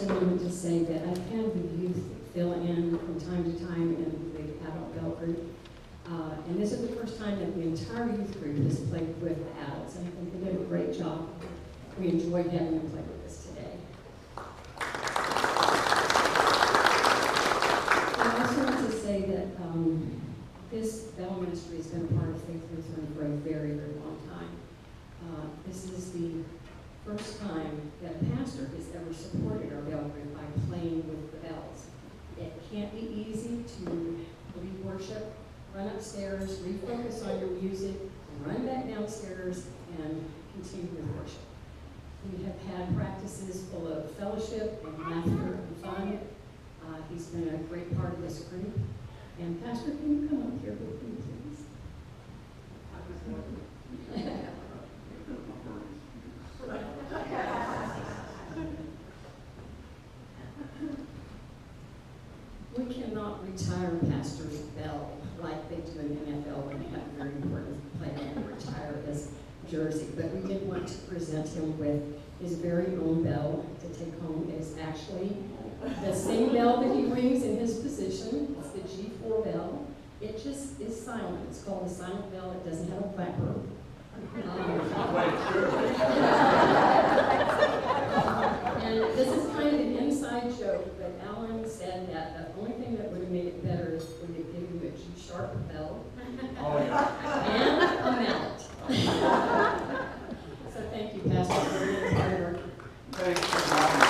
just a moment to say that I've had the youth fill in from time to time in the adult bell group. And this is the first time that the entire youth group has played with the adults, and I think they did a great job. We enjoyed having them play with us today. I also want to say that this bell ministry has been a part of Faith Lutheran for a very, very long time. This is the first time that a pastor has ever supported our bell group by playing with the bells. It can't be easy to lead worship, run upstairs, refocus on your music, run back downstairs, and continue with worship. We have had practices full of fellowship and laughter and fun. He's been a great part of this group. And Pastor, can you come up here with me, please? We cannot retire Pastor's bell like they do in the NFL when they have a very important player and retire his jersey. But we did want to present him with his very own bell to take home. It's actually the same bell that he rings in his position. It's the G4 bell. It just is silent. It's called a silent bell. It doesn't have a clapper. And this is kind of an inside joke, but Alan said that the only thing that would have made it better is we could give you a G-sharp bell and a mallet. So thank you, Pastor, for being part of our. Thanks for having me.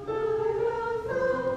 I have found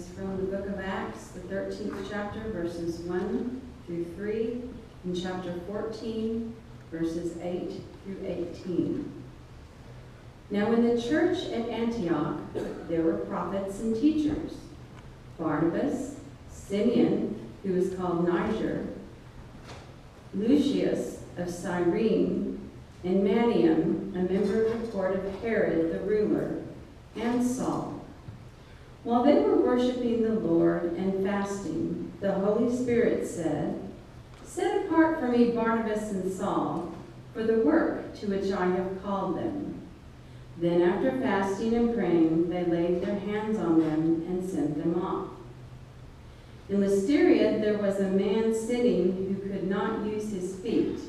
is from the book of Acts, the 13th chapter, verses 1 through 3, and chapter 14, verses 8 through 18. Now in the church at Antioch, there were prophets and teachers: Barnabas, Simeon, who was called Niger, Lucius of Cyrene, and Manaen, a member of the court of Herod the ruler, and Saul. While they were worshiping the Lord and fasting, the Holy Spirit said, "Set apart for me Barnabas and Saul for the work to which I have called them." Then after fasting and praying, they laid their hands on them and sent them off. In Lystra there was a man sitting who could not use his feet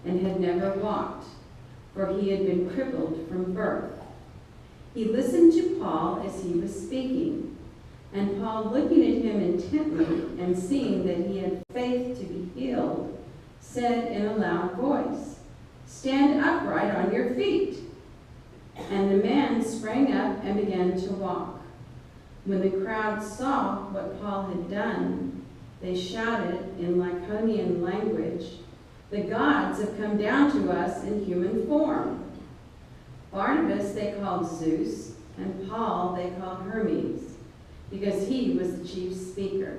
and had never walked, for he had been crippled from birth. He listened to Paul as he was speaking, and Paul, looking at him intently and seeing that he had faith to be healed, said in a loud voice, "Stand upright on your feet." And the man sprang up and began to walk. When the crowd saw what Paul had done, they shouted in Lycaonian language, "The gods have come down to us in human form." Barnabas they called Zeus, and Paul they called Hermes, because he was the chief speaker.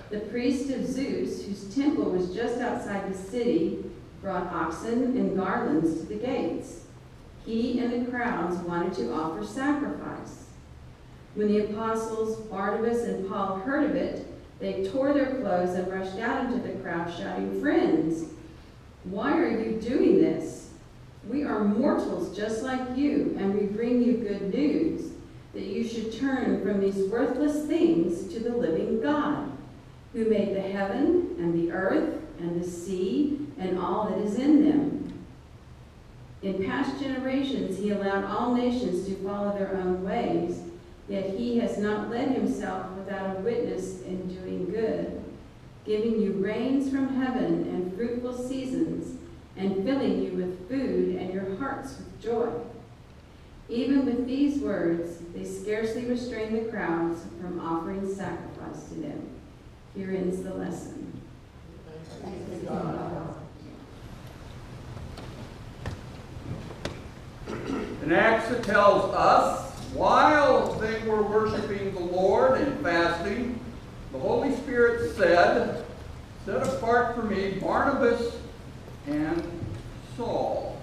The priest of Zeus, whose temple was just outside the city, brought oxen and garlands to the gates. He and the crowds wanted to offer sacrifice. When the apostles Barnabas and Paul heard of it, they tore their clothes and rushed out into the crowd, shouting, "Friends, why are you doing this? We are mortals just like you, and we bring you good news, that you should turn from these worthless things to the living God, who made the heaven and the earth and the sea and all that is in them. In past generations he allowed all nations to follow their own ways, yet he has not led himself without a witness in doing good, giving you rains from heaven and fruitful seasons, and filling you with food and your hearts with joy." Even with these words, they scarcely restrained the crowds from offering sacrifice to them. Here ends the lesson. Thanks be God. In Acts it tells us, while they were worshiping the Lord and fasting, the Holy Spirit said, "Set apart for me Barnabas and Saul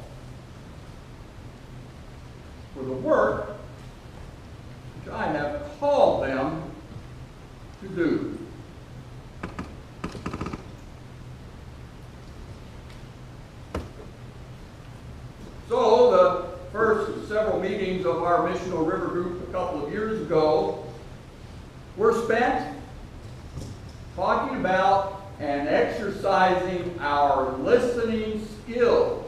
for the work which I have called them to do." So the first several meetings of our Missional River Group a couple of years ago were spent talking about and exercising our listening skills.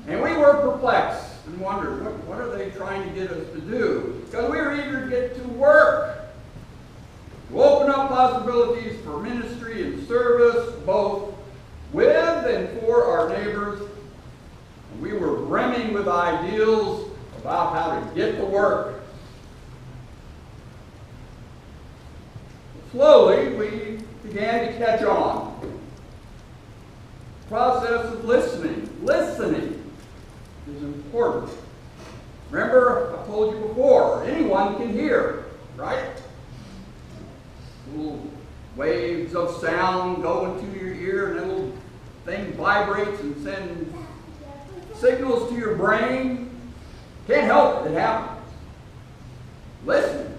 And we were perplexed and wondered, what are they trying to get us to do? Because we were eager to get to work, to open up possibilities for ministry and service, both with and for our neighbors. And we were brimming with ideals about how to get to work. Slowly, we began to catch on. Process of listening. Listening is important. Remember, I told you before, anyone can hear, right? Little waves of sound go into your ear, and a little thing vibrates and sends signals to your brain. Can't help it, it happens. Listening.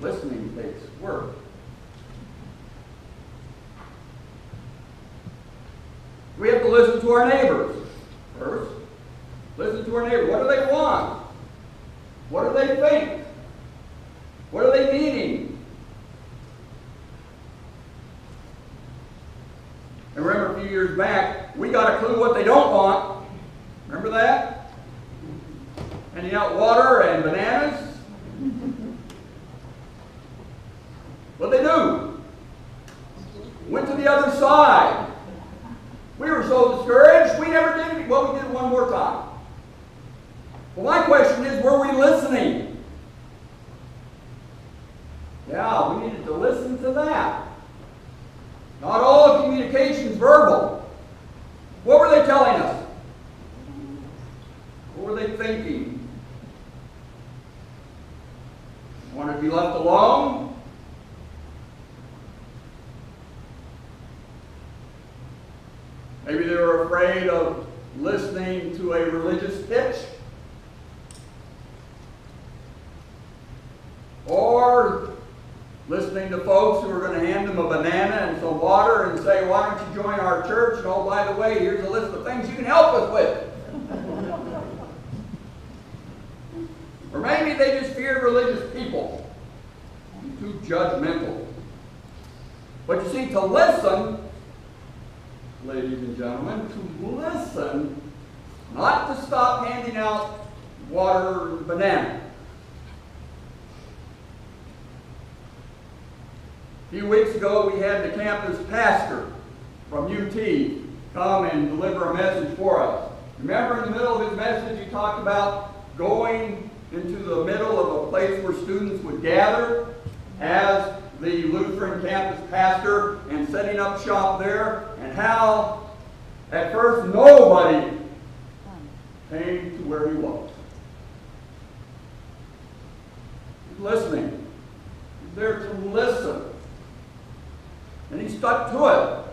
Listening takes work. We have to listen to our neighbors first. Listen to our neighbors. What do they want? What do they think? What are they needing? And remember, a few years back, we got a clue what they don't want. Remember that? Handing out water and bananas. What'd they do? Went to the other side. We were so discouraged, we never did it. Well, we did it one more time. Well, my question is, were we listening? Yeah, we needed to listen to that. Not all communication's verbal. What were they telling us? What were they thinking? Want to be left alone? Maybe they were afraid of listening to a religious pitch. Or listening to folks who are going to hand them a banana and some water and say, why don't you join our church? And oh, by the way, here's a list of things you can help us with. Or maybe they just feared religious people. Too judgmental. But you see, to listen, ladies and gentlemen, to listen, not to stop handing out water and banana. A few weeks ago, we had the campus pastor from UT come and deliver a message for us. Remember, in the middle of his message, he talked about going into the middle of a place where students would gather as the Lutheran campus pastor and setting up shop there, and how at first nobody came to where he was. He's listening. He's there to listen. And he stuck to it.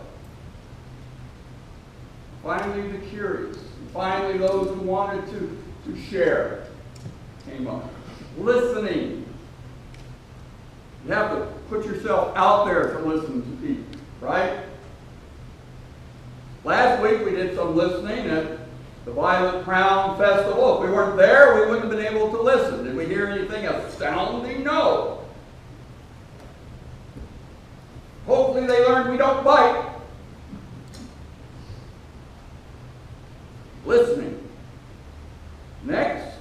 Finally, the curious. And finally, those who wanted to share came up. Listening. You have to put yourself out there to listen to people, right? Last week, we did some listening at the Violet Crown Festival. If we weren't there, we wouldn't have been able to listen. Did we hear anything astounding? No. Hopefully they learned we don't bite. Listening. Next,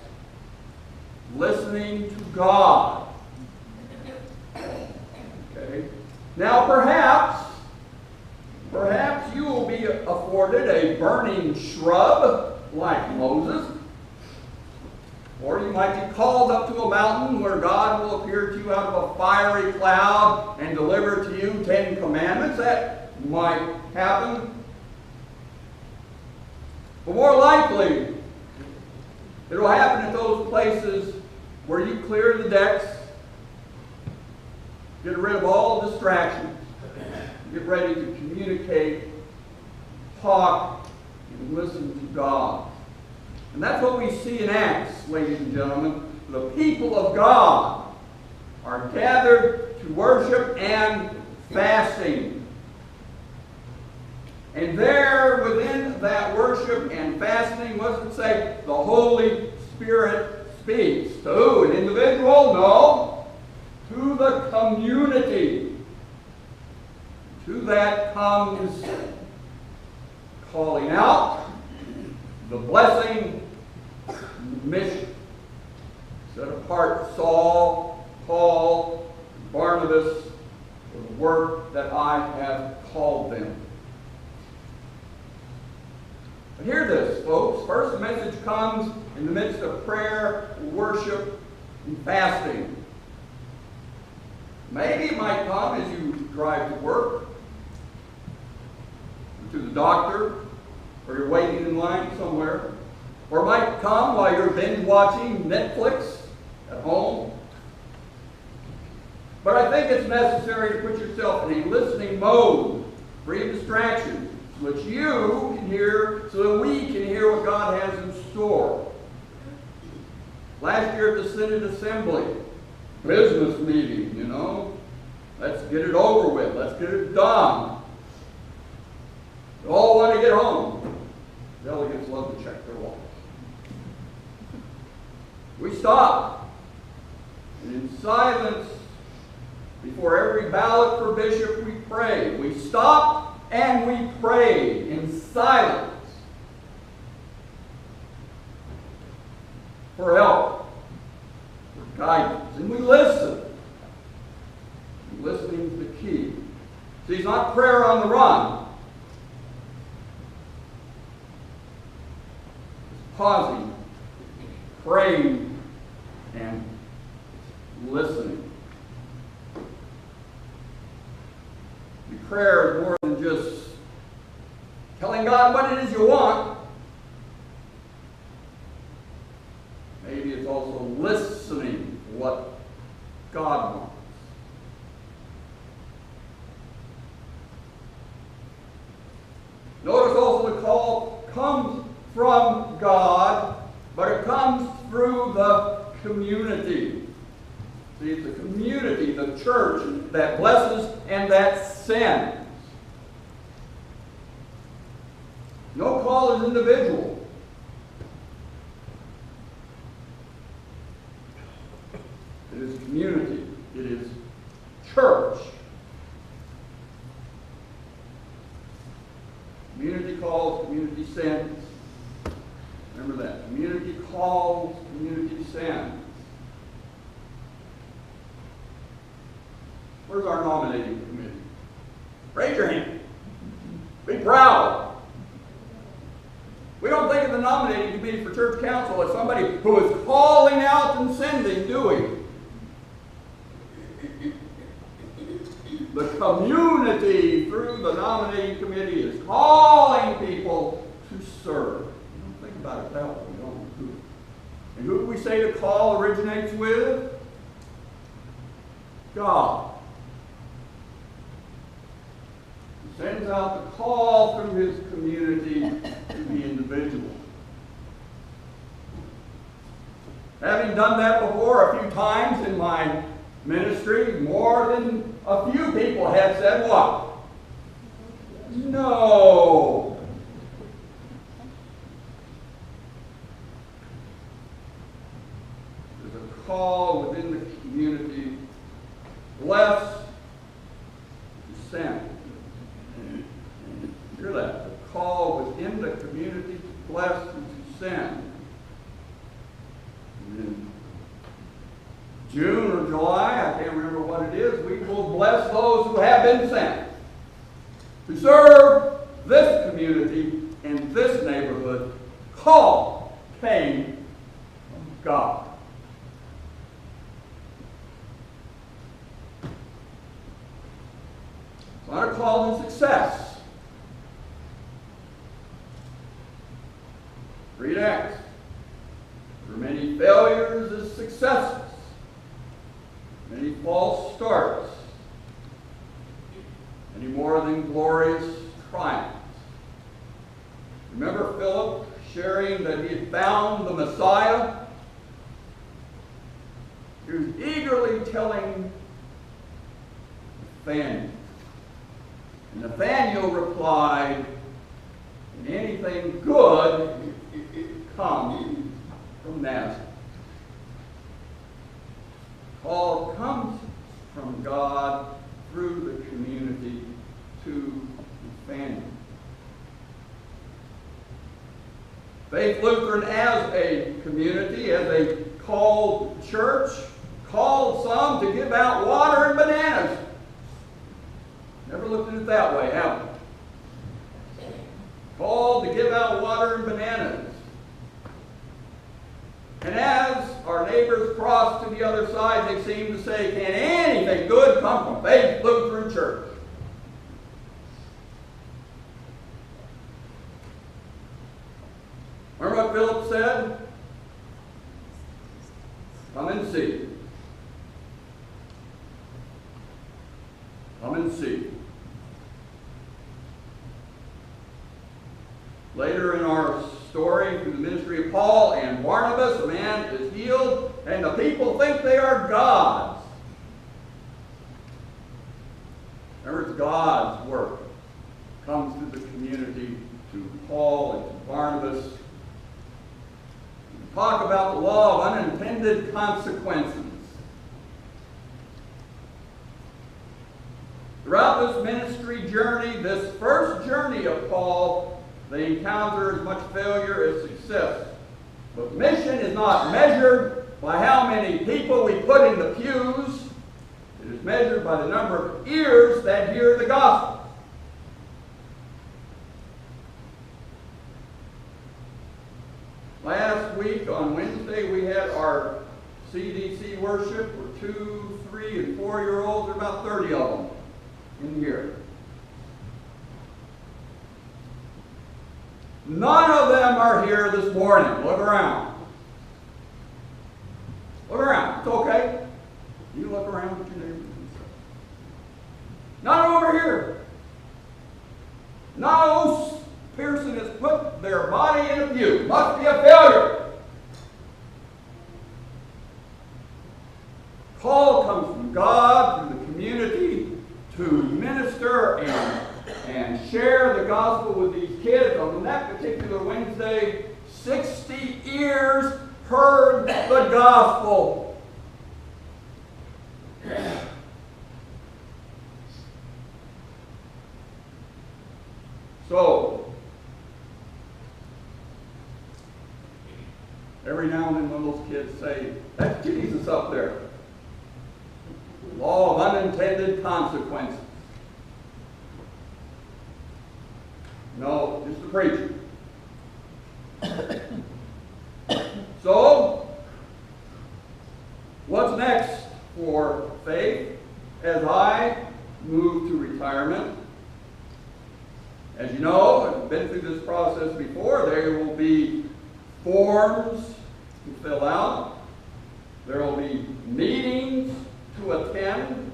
listening to God. Okay. Now perhaps you will be afforded a burning shrub like Moses. Or you might be called up to a mountain where God will appear to you out of a fiery cloud and deliver to you 10 commandments. That might happen. But more likely, it will happen at those places where you clear the decks, get rid of all distractions, get ready to communicate, talk, and listen to God. And that's what we see in Acts, ladies and gentlemen. The people of God are gathered to worship and fasting. And there, within that worship and fasting, what does it say? The Holy Spirit speaks. To who? An individual? No. To the community. To that comes calling out, the blessing, the mission. Set apart Saul, Paul, Barnabas for the work that I have called them. But hear this, folks. First, the message comes in the midst of prayer, worship, and fasting. Maybe it might come as you drive to work, or to the doctor, or you're waiting in line somewhere. Or it might come while you're binge watching Netflix at home. But I think it's necessary to put yourself in a listening mode, free of distractions, so that you can hear, so that we can hear what God has in store. Last year at the Synod Assembly, business meeting, you know. Let's get it over with. Let's get it done. We all want to get home. Delegates love to check their watch. We stop. And in silence, before every ballot for bishop, we pray. We stop and we pray in silence for help, for guidance. And we listen. And listening is the key. See, it's not prayer on the run. It's pausing, praying, and listening. prayer is more than just telling God what it is you want. Maybe it's also listening to what God wants. Notice also the call comes from God, but it comes through the community. See, it's the community, the church, that blesses and that sends. No call is individual. It is community. It is church. Community calls, community sends. Remember that. Community calls, community sends. Where's our nominating committee? Raise your hand. Be proud. We don't think of the nominating committee for church council as somebody who is calling out and sending, do we? The community, through the nominating committee, is calling people to serve. We don't think about it that way, don't we? And who do we say the call originates with? God. He sends out the call through his community to the individual. Having done that before a few times in my ministry, more than a few people have said what? No. There's a call within the community. Bless to send. Hear that? The call within the community to bless and to send. In June or July, I can't remember what it is, we will bless those who have been sent to serve this community in this neighborhood. Call came from God. It's not a call to success. Read Acts. There are many failures as successes. Many false starts. Many more than glorious triumphs. Remember Philip sharing that he had found the Messiah? He was eagerly telling Nathanael. And Nathanael replied, "And anything good comes from Nazareth." Call comes from God through the community to Nathanael. Faith Lutheran, as a community, as a called church, called some to give out water and bananas. Never looked at it that way, have we? Called to give out water and bananas. And as our neighbors cross to the other side, they seem to say, can anything good come from Faith Lutheran Church? Remember what Philip said? Come and see. Come and see. Later in our story, through the ministry of Paul and Barnabas, a man is healed, and the people think they are gods. Remember, it's God's work. It comes through the community to Paul and to Barnabas. We talk about the law of unintended consequences. Throughout this ministry journey, this first journey of Paul, they encounter as much failure as success. But mission is not measured by how many people we put in the pews. It is measured by the number of ears that hear the gospel. Last week on Wednesday, we had our CDC worship for 2, 3, and 4-year-olds. There are about 30 of them in here. None of them are here this morning. Look around. Look around. It's okay. You look around at your neighbors and say, none over here. No, Pearson has put their body in a pew. Must be a failure. Call comes from God through the community to minister and share the gospel with these kids. On that particular Wednesday, 60 ears heard the gospel. So, every now and then when those kids say, that's Jesus up there. Law of unintended consequences. No, just the preacher. So, what's next for Faith as I move to retirement? As you know, I've been through this process before. There will be forms to fill out. There will be meetings to attend.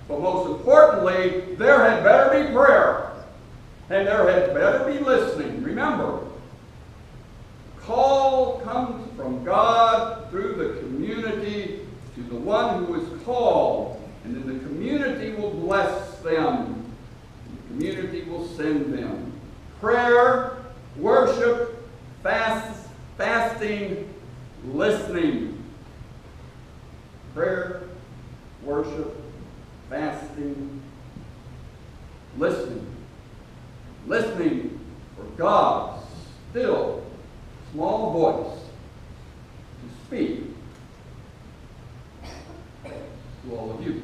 But most importantly, there had better be prayer. And there had better be listening. Remember, call comes from God through the community to the one who is called. And then the community will bless them. The community will send them. Prayer, worship, fasting, listening. Prayer, worship, fasting, listening. Listening for God's still small voice to speak to all of you.